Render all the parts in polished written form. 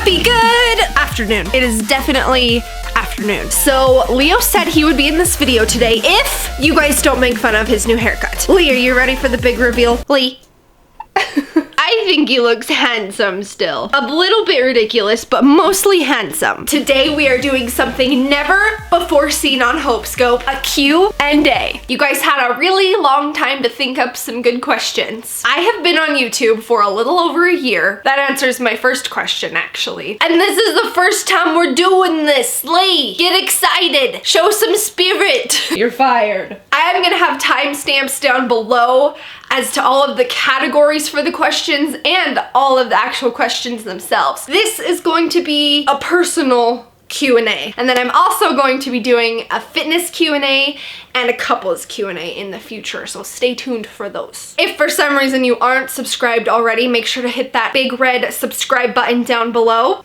Happy good afternoon. It is definitely afternoon. So Leo said he would be in this video today if you guys don't make fun of his new haircut. Lee, are you ready for the big reveal? Lee. I think he looks handsome still. A little bit ridiculous, but mostly handsome. Today we are doing something never before seen on HopeScope, a Q&A. You guys had a really long time to think up some good questions. I have been on YouTube for a little over a year. That answers my first question, actually. And this is the first time we're doing this. Lee, get excited. Show some spirit. You're fired. I am gonna have timestamps down below as to all of the categories for the questions and all of the actual questions themselves. This is going to be a personal Q&A. And then I'm also going to be doing a fitness Q&A and a couples Q&A in the future, so stay tuned for those. If for some reason you aren't subscribed already, make sure to hit that big red subscribe button down below.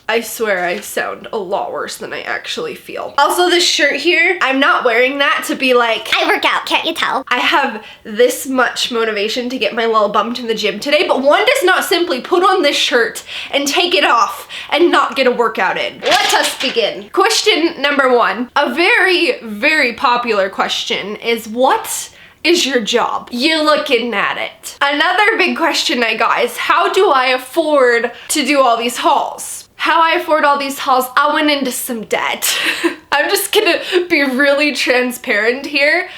I swear I sound a lot worse than I actually feel. Also, this shirt here, I'm not wearing that to be like, I work out, can't you tell? I have this much motivation to get my little bum to the gym today, but one does not simply put on this shirt and take it off and not get a workout in. Let us begin. Question number one, a very, very popular question is, what is your job? You're looking at it. Another big question I got is, how do I afford to do all these hauls? How I afford all these hauls, I went into some debt. I'm just gonna be really transparent here.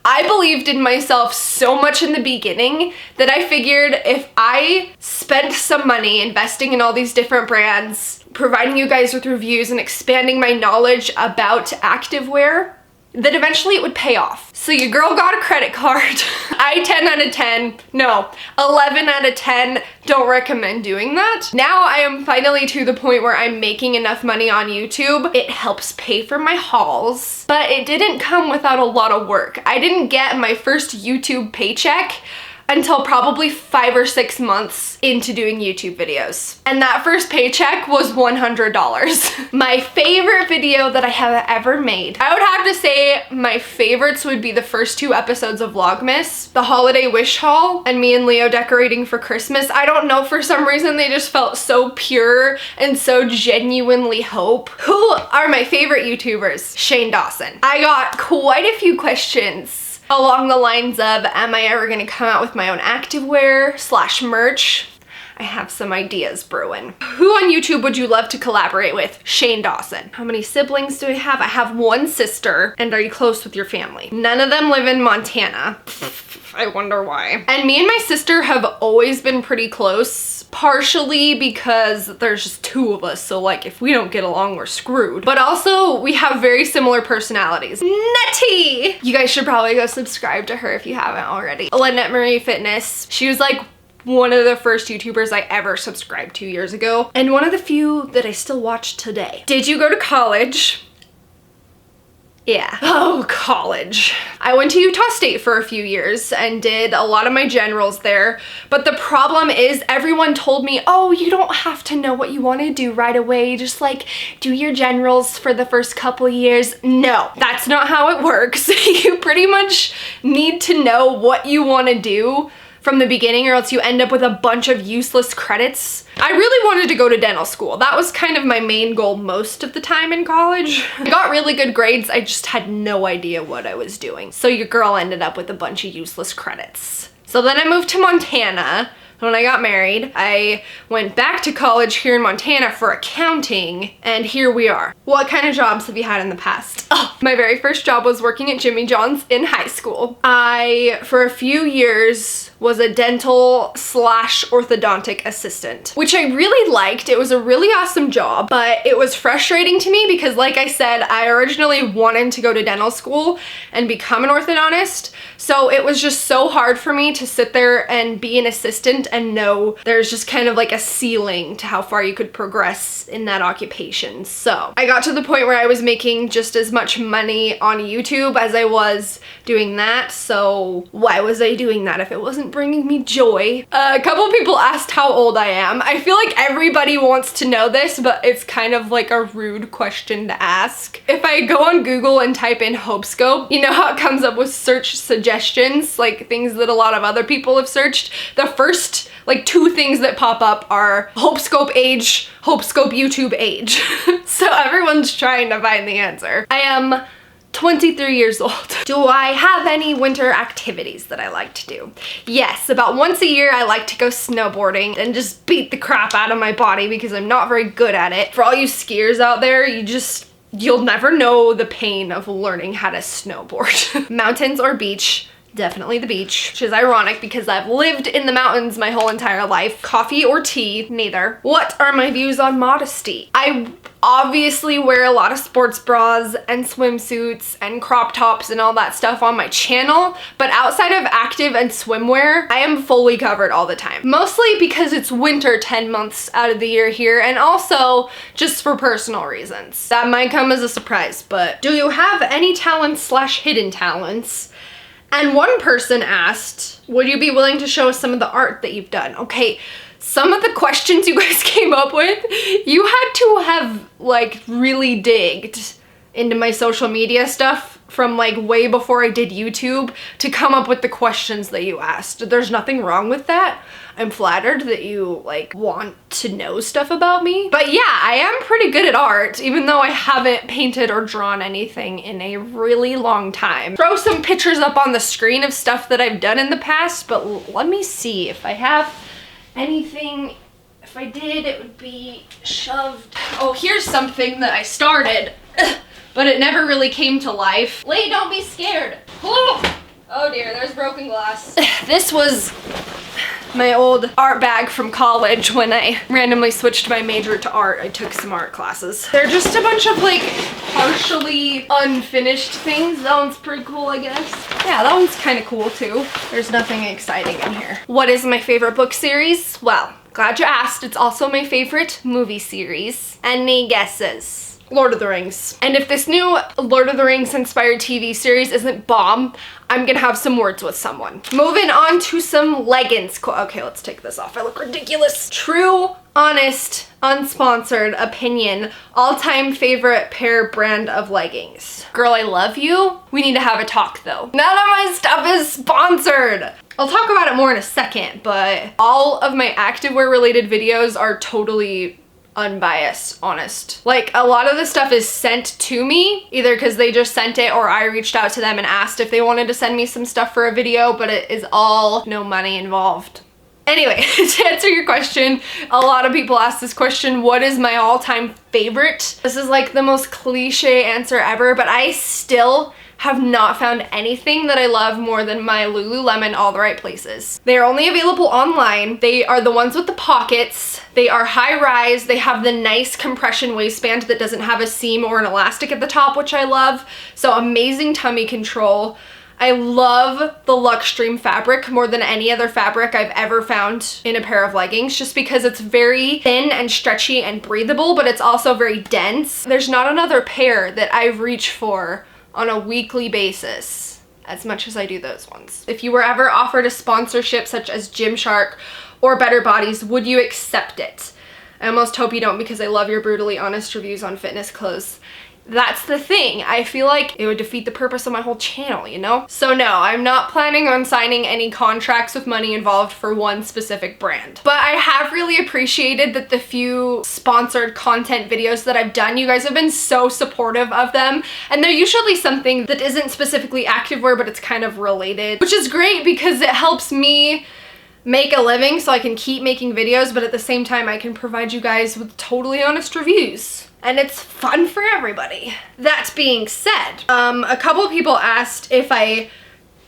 I believed in myself so much in the beginning that I figured if I spent some money investing in all these different brands, providing you guys with reviews and expanding my knowledge about activewear, that eventually it would pay off. So your girl got a credit card. I 10 out of 10, no, 11 out of 10 don't recommend doing that. Now I am finally to the point where I'm making enough money on YouTube. It helps pay for my hauls, but it didn't come without a lot of work. I didn't get my first YouTube paycheck until probably 5 or 6 months into doing YouTube videos. And that first paycheck was $100. My favorite video that I have ever made, I would have to say my favorites would be the first 2 episodes of Vlogmas, the holiday wish haul, and me and Leo decorating for Christmas. I don't know, for some reason they just felt so pure and so genuinely hope. Who are my favorite YouTubers? Shane Dawson. I got quite a few questions along the lines of, am I ever gonna come out with my own activewear / merch? I have some ideas brewing. Who on YouTube would you love to collaborate with? Shane Dawson. How many siblings do I have? I have 1 sister. And are you close with your family? None of them live in Montana. I wonder why. And me and my sister have always been pretty close, partially because there's just 2 of us, so like if we don't get along, we're screwed. But also we have very similar personalities. Nettie! You guys should probably go subscribe to her if you haven't already. Lynette Marie Fitness. She was like one of the first YouTubers I ever subscribed to years ago, and one of the few that I still watch today. Did you go to college? Yeah. Oh, college. I went to Utah State for a few years and did a lot of my generals there, but the problem is everyone told me, oh, you don't have to know what you want to do right away, just like do your generals for the first couple years. No, that's not how it works. You pretty much need to know what you want to do from the beginning, or else you end up with a bunch of useless credits. I really wanted to go to dental school. That was kind of my main goal most of the time in college. I got really good grades, I just had no idea what I was doing. So your girl ended up with a bunch of useless credits. So then I moved to Montana. When I got married, I went back to college here in Montana for accounting, and here we are. What kind of jobs have you had in the past? Oh, my very first job was working at Jimmy John's in high school. I, for a few years, was a dental / orthodontic assistant, which I really liked. It was a really awesome job, but it was frustrating to me because, like I said, I originally wanted to go to dental school and become an orthodontist. So it was just so hard for me to sit there and be an assistant and know there's just kind of like a ceiling to how far you could progress in that occupation. So I got to the point where I was making just as much money on YouTube as I was doing that. So why was I doing that if it wasn't bringing me joy? A couple people asked how old I am. I feel like everybody wants to know this, but it's kind of like a rude question to ask. If I go on Google and type in HopeScope, you know how it comes up with search suggestions, like things that a lot of other people have searched? The first first like 2 things that pop up are HopeScope age, HopeScope YouTube age. So everyone's trying to find the answer. I am 23 years old. Do I have any winter activities that I like to do? Yes, about once a year I like to go snowboarding and just beat the crap out of my body because I'm not very good at it. For all you skiers out there, you'll never know the pain of learning how to snowboard. Mountains or beach? Definitely the beach, which is ironic because I've lived in the mountains my whole entire life. Coffee or tea? Neither. What are my views on modesty? I obviously wear a lot of sports bras and swimsuits and crop tops and all that stuff on my channel, but outside of active and swimwear, I am fully covered all the time. Mostly because it's winter 10 months out of the year here, and also just for personal reasons. That might come as a surprise, but do you have any talents / hidden talents? And one person asked, would you be willing to show us some of the art that you've done? Okay, some of the questions you guys came up with, you had to have like really digged into my social media stuff from like way before I did YouTube to come up with the questions that you asked. There's nothing wrong with that. I'm flattered that you like want to know stuff about me. But yeah, I am pretty good at art, even though I haven't painted or drawn anything in a really long time. Throw some pictures up on the screen of stuff that I've done in the past, but let me see if I have anything. If I did, it would be shoved. Oh, here's something that I started, but it never really came to life. Lee, don't be scared. Oh dear, there's broken glass. This was my old art bag from college when I randomly switched my major to art. I took some art classes. They're just a bunch of like partially unfinished things. That one's pretty cool, I guess. Yeah, that one's kind of cool too. There's nothing exciting in here. What is my favorite book series? Well, glad you asked. It's also my favorite movie series. Any guesses? Lord of the Rings. And if this new Lord of the Rings inspired TV series isn't bomb, I'm gonna have some words with someone. Moving on to some leggings. Okay, let's take this off. I look ridiculous. True, honest, unsponsored opinion, all-time favorite pair brand of leggings. Girl, I love you. We need to have a talk though. None of my stuff is sponsored. I'll talk about it more in a second, but all of my activewear related videos are totally unbiased, honest. Like, a lot of the stuff is sent to me, either because they just sent it or I reached out to them and asked if they wanted to send me some stuff for a video, but it is all no money involved. Anyway, to answer your question, a lot of people ask this question, what is my all-time favorite? This is like the most cliche answer ever, but I still have not found anything that I love more than my Lululemon All the Right Places. They are only available online. They are the ones with the pockets. They are high rise. They have the nice compression waistband that doesn't have a seam or an elastic at the top, which I love. So amazing tummy control. I love the Luxtreme fabric more than any other fabric I've ever found in a pair of leggings, just because it's very thin and stretchy and breathable, but it's also very dense. There's not another pair that I've reached for on a weekly basis as much as I do those ones. If you were ever offered a sponsorship such as Gymshark or Better Bodies, would you accept it? I almost hope you don't, because I love your brutally honest reviews on fitness clothes. That's the thing. I feel like it would defeat the purpose of my whole channel, you know? So no, I'm not planning on signing any contracts with money involved for one specific brand. But I have really appreciated that the few sponsored content videos that I've done, you guys have been so supportive of them. And they're usually something that isn't specifically activewear, but it's kind of related, which is great because it helps me make a living so I can keep making videos, but at the same time I can provide you guys with totally honest reviews. And it's fun for everybody. That being said, a couple people asked if I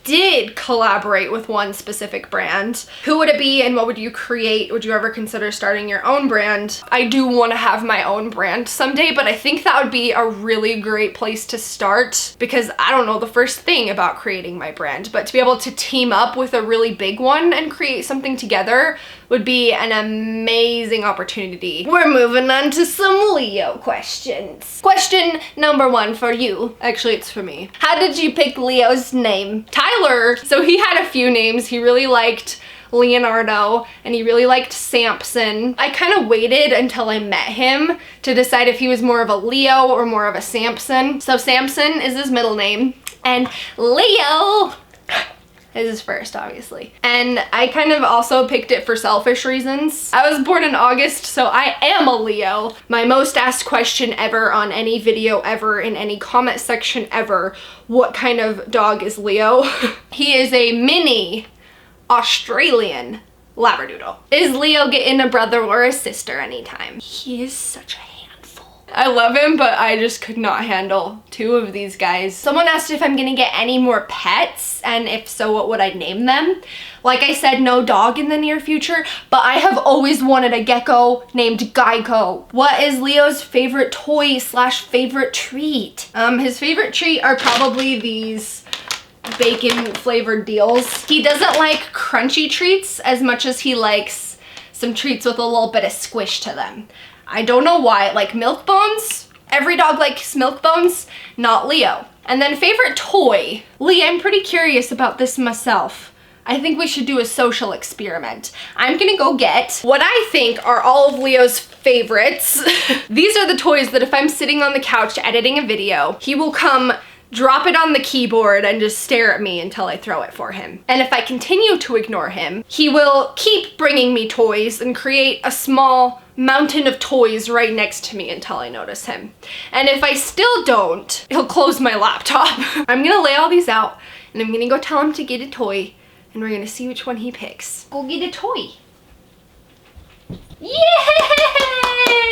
did collaborate with one specific brand, who would it be and what would you create? Would you ever consider starting your own brand? I do want to have my own brand someday, but I think that would be a really great place to start because I don't know the first thing about creating my brand, but to be able to team up with a really big one and create something together would be an amazing opportunity. We're moving on to some Leo questions. Question number 1 for you. Actually, it's for me. How did you pick Leo's name? Tyler, so he had a few names. He really liked Leonardo and he really liked Samson. I kind of waited until I met him to decide if he was more of a Leo or more of a Samson. So Samson is his middle name and Leo His is first, obviously. And I kind of also picked it for selfish reasons. I was born in August, so I am a Leo. My most asked question ever on any video ever, in any comment section ever, what kind of dog is Leo? He is a mini Australian Labradoodle. Is Leo getting a brother or a sister anytime? He is such a handful. I love him, but I just could not handle two of these guys. Someone asked if I'm gonna get any more pets, and if so, what would I name them? Like I said, no dog in the near future, but I have always wanted a gecko named Geico. What is Leo's favorite toy slash favorite treat? His favorite treat are probably these bacon flavored deals. He doesn't like crunchy treats as much as he likes some treats with a little bit of squish to them. I don't know why. Like milk bones, every dog likes milk bones, not Leo. And then favorite toy. Lee, I'm pretty curious about this myself. I think we should do a social experiment. I'm gonna go get what I think are all of Leo's favorites. These are the toys that if I'm sitting on the couch editing a video, he will come drop it on the keyboard and just stare at me until I throw it for him. And if I continue to ignore him, he will keep bringing me toys and create a small mountain of toys right next to me until I notice him. And if I still don't, he'll close my laptop. I'm gonna lay all these out and I'm gonna go tell him to get a toy and we're gonna see which one he picks. Go get a toy. Yay!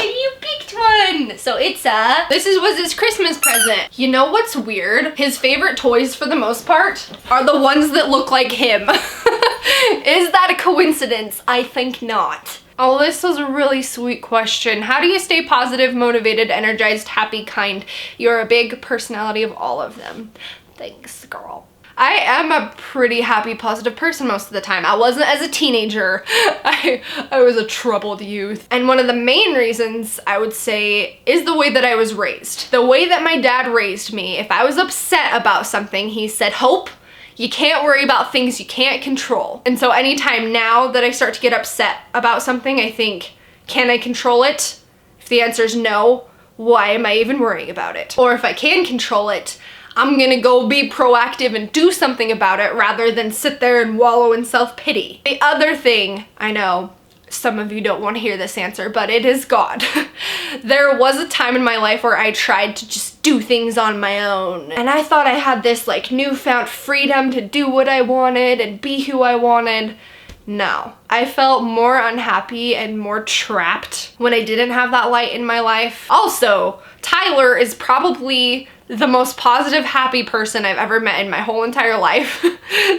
You picked one! So this was his Christmas present. You know what's weird? His favorite toys for the most part are the ones that look like him. Is that a coincidence? I think not. Oh, this was a really sweet question. How do you stay positive, motivated, energized, happy, kind? You're a big personality of all of them. Thanks, girl. I am a pretty happy, positive person most of the time. I wasn't as a teenager. I was a troubled youth. And one of the main reasons I would say is the way that I was raised. The way that my dad raised me. If I was upset about something, he said, Hope, you can't worry about things you can't control. And so anytime now that I start to get upset about something, I think, can I control it? If the answer is no, why am I even worrying about it? Or if I can control it, I'm gonna go be proactive and do something about it rather than sit there and wallow in self-pity. The other thing, I know some of you don't want to hear this answer, but it is God. There was a time in my life where I tried to just do things on my own. And I thought I had this like newfound freedom to do what I wanted and be who I wanted. No. I felt more unhappy and more trapped when I didn't have that light in my life. Also, Tyler is probably the most positive, happy person I've ever met in my whole entire life.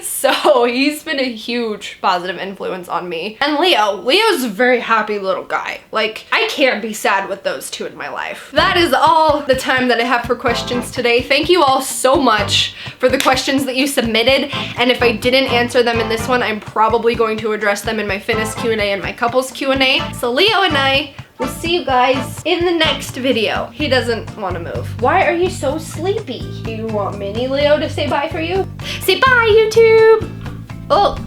So he's been a huge positive influence on me. And Leo's a very happy little guy. Like, I can't be sad with those two in my life. That is all the time that I have for questions today. Thank you all so much for the questions that you submitted. And if I didn't answer them in this one, I'm probably going to address them in my fitness Q&A and my couples Q&A. So Leo and I will see you guys in the next video. He doesn't want to move. Why are you so sleepy? Do you want mini Leo to say bye for you? Say bye, YouTube! Oh,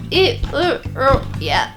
yeah.